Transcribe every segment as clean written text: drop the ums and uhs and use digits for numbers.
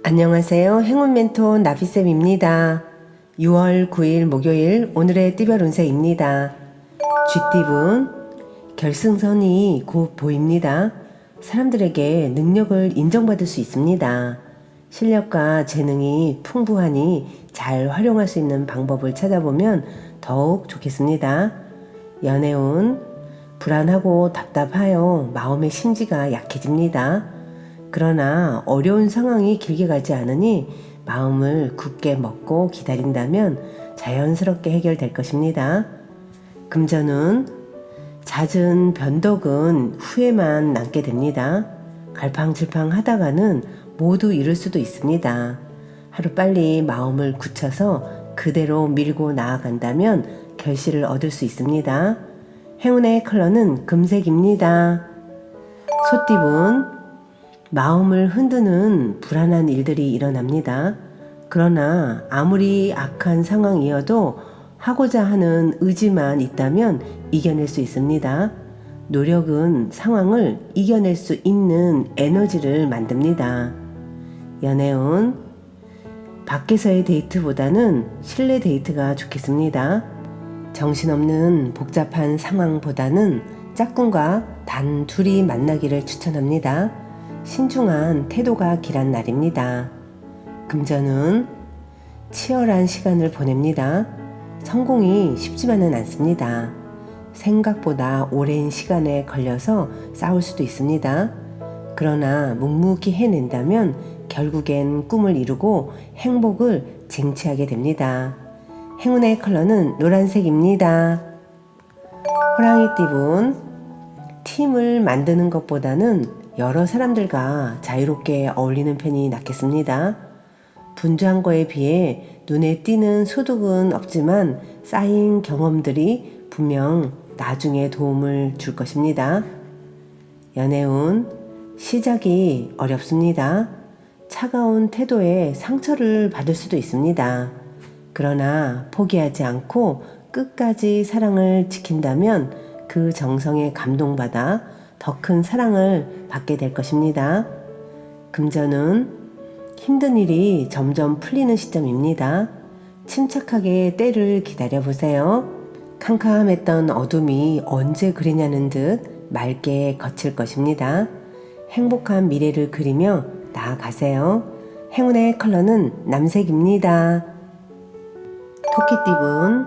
안녕하세요. 행운 멘토 나비쌤입니다. 6월 9일 목요일 오늘의 띠별 운세입니다. 쥐띠분 결승선이 곧 보입니다. 사람들에게 능력을 인정받을 수 있습니다. 실력과 재능이 풍부하니 잘 활용할 수 있는 방법을 찾아보면 더욱 좋겠습니다. 연애운 불안하고 답답하여 마음의 심지가 약해집니다. 그러나 어려운 상황이 길게 가지 않으니 마음을 굳게 먹고 기다린다면 자연스럽게 해결될 것입니다. 금전은 잦은 변덕은 후회만 남게 됩니다. 갈팡질팡 하다가는 모두 잃을 수도 있습니다. 하루빨리 마음을 굳혀서 그대로 밀고 나아간다면 결실을 얻을 수 있습니다. 행운의 컬러는 금색입니다. 소띠분 마음을 흔드는 불안한 일들이 일어납니다. 그러나 아무리 악한 상황이어도 하고자 하는 의지만 있다면 이겨낼 수 있습니다. 노력은 상황을 이겨낼 수 있는 에너지를 만듭니다. 연애운 밖에서의 데이트보다는 실내 데이트가 좋겠습니다. 정신없는 복잡한 상황보다는 짝꿍과 단 둘이 만나기를 추천합니다. 신중한 태도가 길한 날입니다. 금전은 치열한 시간을 보냅니다. 성공이 쉽지만은 않습니다. 생각보다 오랜 시간에 걸려서 싸울 수도 있습니다. 그러나 묵묵히 해낸다면 결국엔 꿈을 이루고 행복을 쟁취하게 됩니다. 행운의 컬러는 노란색입니다. 호랑이띠분 팀을 만드는 것보다는 여러 사람들과 자유롭게 어울리는 편이 낫겠습니다. 분주한 거에 비해 눈에 띄는 소득은 없지만 쌓인 경험들이 분명 나중에 도움을 줄 것입니다. 연애운 시작이 어렵습니다. 차가운 태도에 상처를 받을 수도 있습니다. 그러나 포기하지 않고 끝까지 사랑을 지킨다면 그 정성에 감동받아 더 큰 사랑을 받게 될 것입니다. 금전은 힘든 일이 점점 풀리는 시점입니다. 침착하게 때를 기다려보세요. 캄캄했던 어둠이 언제 그리냐는 듯 맑게 거칠 것입니다. 행복한 미래를 그리며 나아가세요. 행운의 컬러는 남색입니다. 토끼띠분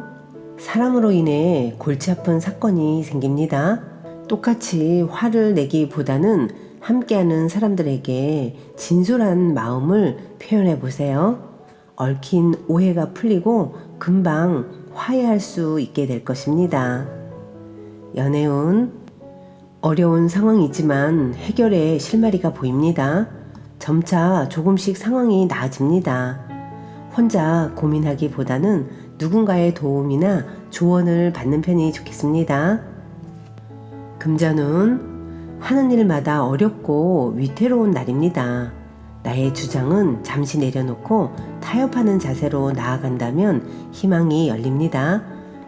사람으로 인해 골치 아픈 사건이 생깁니다. 똑같이 화를 내기보다는 함께하는 사람들에게 진솔한 마음을 표현해 보세요. 얽힌 오해가 풀리고 금방 화해할 수 있게 될 것입니다. 연애운 어려운 상황이지만 해결의 실마리가 보입니다. 점차 조금씩 상황이 나아집니다. 혼자 고민하기보다는 누군가의 도움이나 조언을 받는 편이 좋겠습니다. 금전은 하는 일마다 어렵고 위태로운 날입니다. 나의 주장은 잠시 내려놓고 타협하는 자세로 나아간다면 희망이 열립니다.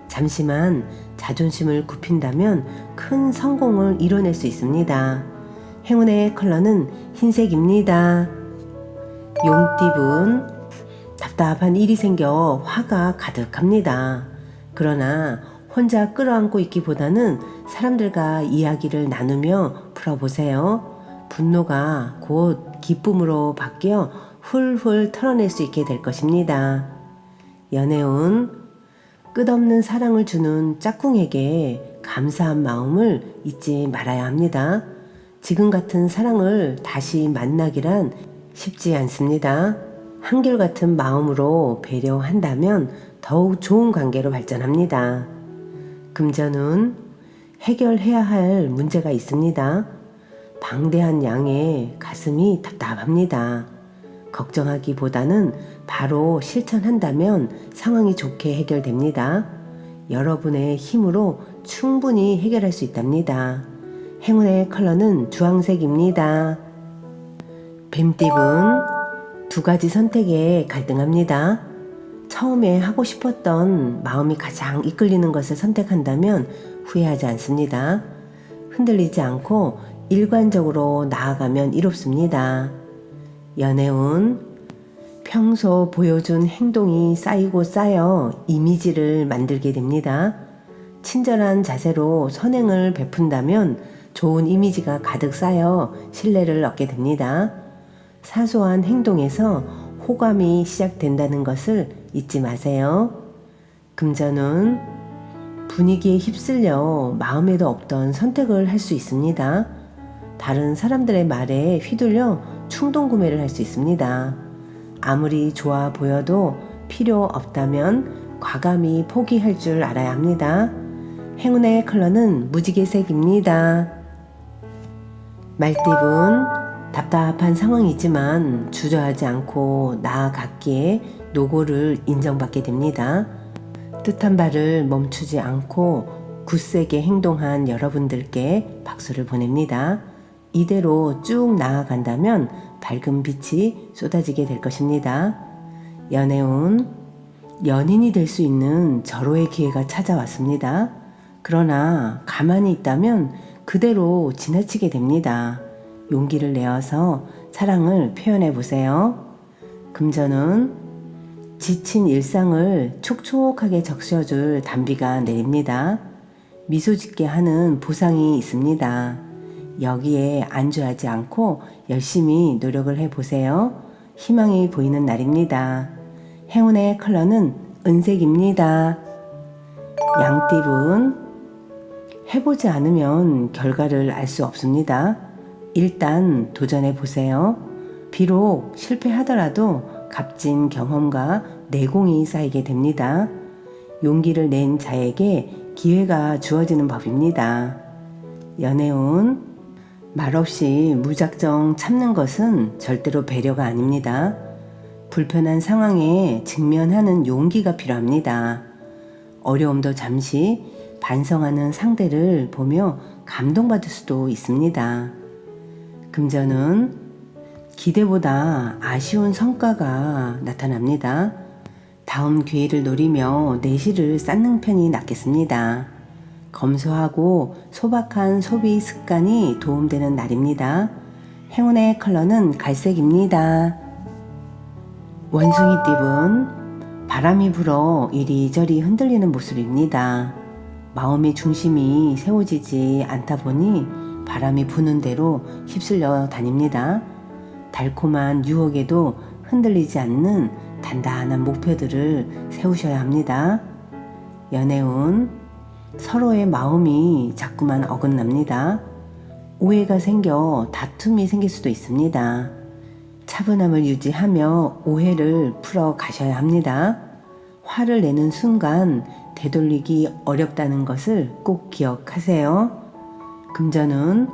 잠시만 자존심을 굽힌다면 큰 성공을 이뤄낼 수 있습니다. 행운의 컬러는 흰색입니다. 용띠분 답답한 일이 생겨 화가 가득합니다. 그러나 혼자 끌어안고 있기보다는 사람들과 이야기를 나누며 풀어보세요. 분노가 곧 기쁨으로 바뀌어 훌훌 털어낼 수 있게 될 것입니다. 연애운 끝없는 사랑을 주는 짝꿍에게 감사한 마음을 잊지 말아야 합니다. 지금 같은 사랑을 다시 만나기란 쉽지 않습니다. 한결같은 마음으로 배려한다면 더욱 좋은 관계로 발전합니다. 금전은 해결해야 할 문제가 있습니다. 방대한 양의 가슴이 답답합니다. 걱정하기보다는 바로 실천한다면 상황이 좋게 해결됩니다. 여러분의 힘으로 충분히 해결할 수 있답니다. 행운의 컬러는 주황색입니다. 뱀띠분 두 가지 선택에 갈등합니다. 처음에 하고 싶었던 마음이 가장 이끌리는 것을 선택한다면 후회하지 않습니다. 흔들리지 않고 일관적으로 나아가면 이롭습니다. 연애운 평소 보여준 행동이 쌓이고 쌓여 이미지를 만들게 됩니다. 친절한 자세로 선행을 베푼다면 좋은 이미지가 가득 쌓여 신뢰를 얻게 됩니다. 사소한 행동에서 호감이 시작된다는 것을 잊지 마세요. 금전운, 분위기에 휩쓸려 마음에도 없던 선택을 할 수 있습니다. 다른 사람들의 말에 휘둘려 충동 구매를 할 수 있습니다. 아무리 좋아 보여도 필요 없다면 과감히 포기할 줄 알아야 합니다. 행운의 컬러는 무지개색입니다. 말띠분, 답답한 상황이지만 주저하지 않고 나아갔기에 노고를 인정받게 됩니다. 뜻한 바를 멈추지 않고 굳세게 행동한 여러분들께 박수를 보냅니다. 이대로 쭉 나아간다면 밝은 빛이 쏟아지게 될 것입니다. 연애운, 연인이 될 수 있는 절호의 기회가 찾아왔습니다. 그러나 가만히 있다면 그대로 지나치게 됩니다. 용기를 내어서 사랑을 표현해 보세요. 금전은 지친 일상을 촉촉하게 적셔줄 단비가 내립니다. 미소 짓게 하는 보상이 있습니다. 여기에 안주하지 않고 열심히 노력을 해보세요. 희망이 보이는 날입니다. 행운의 컬러는 은색입니다. 양띠분, 해보지 않으면 결과를 알 수 없습니다. 일단 도전해 보세요. 비록 실패하더라도 값진 경험과 내공이 쌓이게 됩니다. 용기를 낸 자에게 기회가 주어지는 법입니다. 연애운, 말없이 무작정 참는 것은 절대로 배려가 아닙니다. 불편한 상황에 직면하는 용기가 필요합니다. 어려움도 잠시 반성하는 상대를 보며 감동받을 수도 있습니다. 금전은 기대보다 아쉬운 성과가 나타납니다. 다음 기회를 노리며 내실을 쌓는 편이 낫겠습니다. 검소하고 소박한 소비 습관이 도움되는 날입니다. 행운의 컬러는 갈색입니다. 원숭이띠분, 바람이 불어 이리저리 흔들리는 모습입니다. 마음의 중심이 세워지지 않다 보니 바람이 부는 대로 휩쓸려 다닙니다. 달콤한 유혹에도 흔들리지 않는 단단한 목표들을 세우셔야 합니다. 연애운, 서로의 마음이 자꾸만 어긋납니다. 오해가 생겨 다툼이 생길 수도 있습니다. 차분함을 유지하며 오해를 풀어 가셔야 합니다. 화를 내는 순간 되돌리기 어렵다는 것을 꼭 기억하세요. 금전은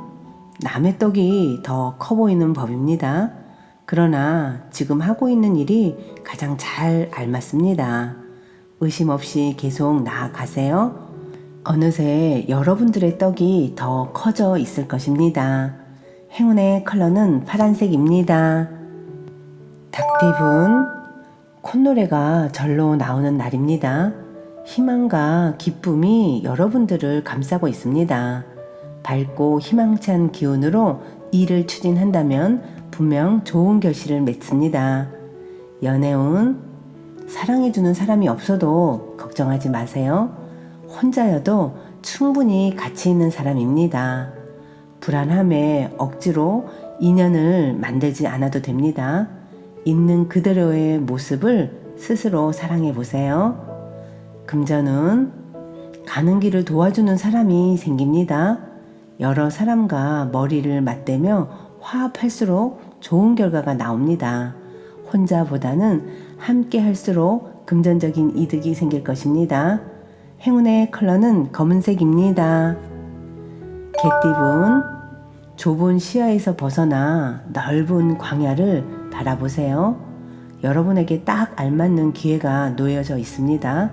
남의 떡이 더 커 보이는 법입니다. 그러나 지금 하고 있는 일이 가장 잘 알맞습니다. 의심 없이 계속 나아가세요. 어느새 여러분들의 떡이 더 커져 있을 것입니다. 행운의 컬러는 파란색입니다. 닭띠분, 콧노래가 절로 나오는 날입니다. 희망과 기쁨이 여러분들을 감싸고 있습니다. 밝고 희망찬 기운으로 일을 추진한다면 분명 좋은 결실을 맺습니다. 연애운, 사랑해주는 사람이 없어도 걱정하지 마세요. 혼자여도 충분히 가치 있는 사람입니다. 불안함에 억지로 인연을 만들지 않아도 됩니다. 있는 그대로의 모습을 스스로 사랑해 보세요. 금전은 가는 길을 도와주는 사람이 생깁니다. 여러 사람과 머리를 맞대며 화합할수록 좋은 결과가 나옵니다. 혼자보다는 함께 할수록 금전적인 이득이 생길 것입니다. 행운의 컬러는 검은색입니다. 개띠분, 좁은 시야에서 벗어나 넓은 광야를 바라보세요. 여러분에게 딱 알맞는 기회가 놓여져 있습니다.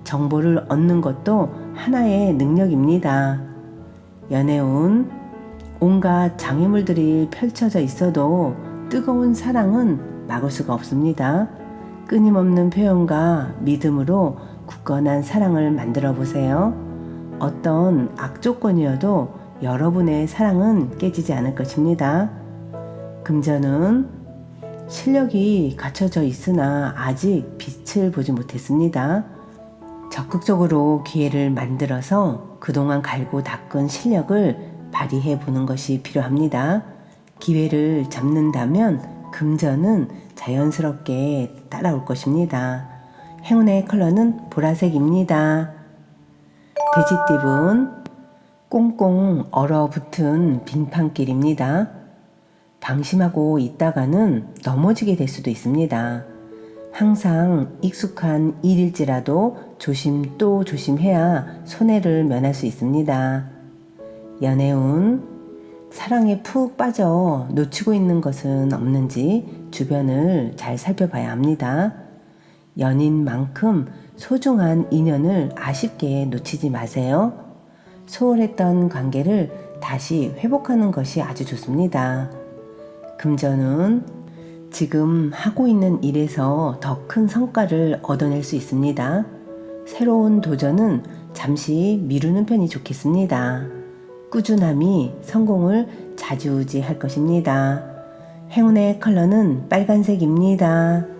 정보를 얻는 것도 하나의 능력입니다. 연애운, 온갖 장애물들이 펼쳐져 있어도 뜨거운 사랑은 막을 수가 없습니다. 끊임없는 표현과 믿음으로 굳건한 사랑을 만들어 보세요. 어떤 악조건이어도 여러분의 사랑은 깨지지 않을 것입니다. 금전은 실력이 갖춰져 있으나 아직 빛을 보지 못했습니다. 적극적으로 기회를 만들어서 그동안 갈고 닦은 실력을 발휘해 보는 것이 필요합니다. 기회를 잡는다면 금전은 자연스럽게 따라올 것입니다. 행운의 컬러는 보라색입니다. 돼지띠분 꽁꽁 얼어붙은 빙판길입니다. 방심하고 있다가는 넘어지게 될 수도 있습니다. 항상 익숙한 일일지라도 조심 또 조심해야 손해를 면할 수 있습니다. 연애운 사랑에 푹 빠져 놓치고 있는 것은 없는지 주변을 잘 살펴봐야 합니다. 연인만큼 소중한 인연을 아쉽게 놓치지 마세요. 소홀했던 관계를 다시 회복하는 것이 아주 좋습니다. 금전은 지금 하고 있는 일에서 더 큰 성과를 얻어낼 수 있습니다. 새로운 도전은 잠시 미루는 편이 좋겠습니다. 꾸준함이 성공을 좌지우지할 것입니다. 행운의 컬러는 빨간색입니다.